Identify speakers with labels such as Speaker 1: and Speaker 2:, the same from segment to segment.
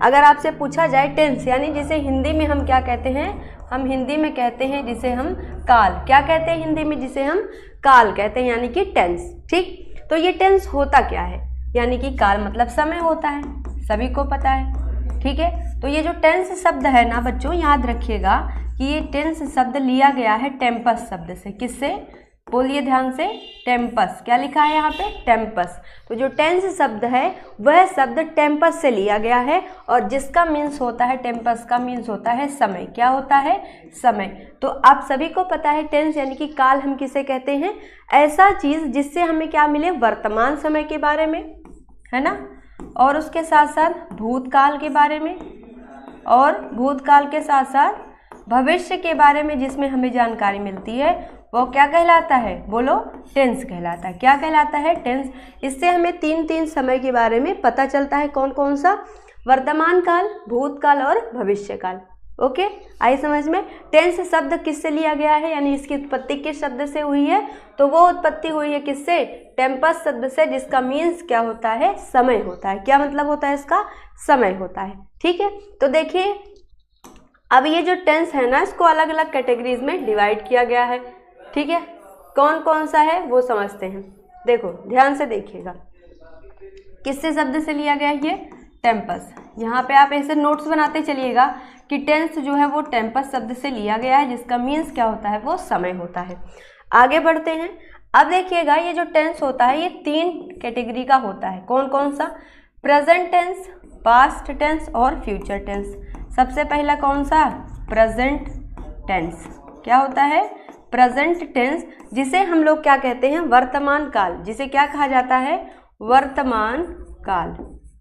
Speaker 1: अगर आपसे पूछा जाए टेंस यानी जिसे हिंदी में हम क्या कहते हैं, हम हिंदी में कहते हैं जिसे हम काल, क्या कहते हैं हिंदी में, जिसे हम काल कहते हैं, यानी कि टेंस। ठीक, तो ये टेंस होता क्या है, यानी कि काल मतलब समय होता है, सभी को पता है। ठीक है, तो ये जो टेंस शब्द है ना बच्चों, याद रखिएगा कि ये टेंस शब्द लिया गया है टेम्पस शब्द से। किससे, बोलिए ध्यान से, टेम्पस। क्या लिखा है यहाँ पे, टेम्पस। तो जो टेंस शब्द है वह शब्द टेम्पस से लिया गया है, और जिसका मीन्स होता है, टेम्पस का मीन्स होता है समय। क्या होता है, समय। तो आप सभी को पता है टेंस यानी कि काल हम किसे कहते हैं, ऐसा चीज़ जिससे हमें क्या मिले, वर्तमान समय के बारे में, है ना, और उसके साथ साथ भूतकाल के बारे में, और भूतकाल के साथ साथ भविष्य के बारे में जिसमें हमें जानकारी मिलती है, वो क्या कहलाता है, बोलो, टेंस कहलाता है। क्या कहलाता है, टेंस। इससे हमें तीन तीन समय के बारे में पता चलता है। कौन कौन सा, वर्तमान काल, भूतकाल और भविष्य काल। ओके, आई समझ में। टेंस शब्द किससे लिया गया है, यानी इसकी उत्पत्ति किस शब्द से हुई है, तो वो उत्पत्ति हुई है किससे, टेम्पस शब्द से, जिसका मीन्स क्या होता है, समय होता है। क्या मतलब होता है इसका, समय होता है। ठीक है, तो देखिए अब ये जो टेंस है ना, इसको अलग अलग कैटेगरीज में डिवाइड किया गया है। ठीक है, कौन कौन सा है वो समझते हैं। देखो ध्यान से देखिएगा, किससे शब्द से लिया गया है ये, टेम्पस। यहाँ पे आप ऐसे नोट्स बनाते चलिएगा कि टेंस जो है वो टेम्पस शब्द से लिया गया है, जिसका मीन्स क्या होता है, वो समय होता है। आगे बढ़ते हैं। अब देखिएगा ये जो टेंस होता है ये तीन कैटेगरी का होता है। कौन कौन सा, प्रेजेंट टेंस, पास्ट टेंस और फ्यूचर टेंस। सबसे पहला कौन सा, प्रेजेंट टेंस। क्या होता है, प्रेजेंट टेंस, जिसे हम लोग क्या कहते हैं, वर्तमान काल। जिसे क्या कहा जाता है, वर्तमान काल।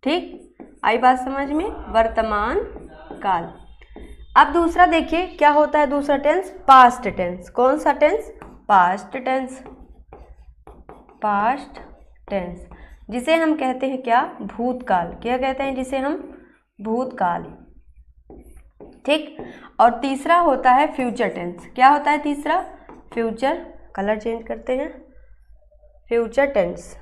Speaker 1: ठीक, आई बात समझ में, वर्तमान काल। अब दूसरा देखिए क्या होता है दूसरा टेंस, पास्ट टेंस। कौन सा tense, past tense. Past tense जिसे हम कहते हैं क्या, भूतकाल। क्या कहते हैं जिसे हम, भूतकाल। ठीक, और तीसरा होता है फ्यूचर टेंस। क्या होता है तीसरा, फ्यूचर, कलर चेंज करते हैं, फ्यूचर टेंस।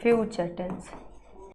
Speaker 1: Future tense.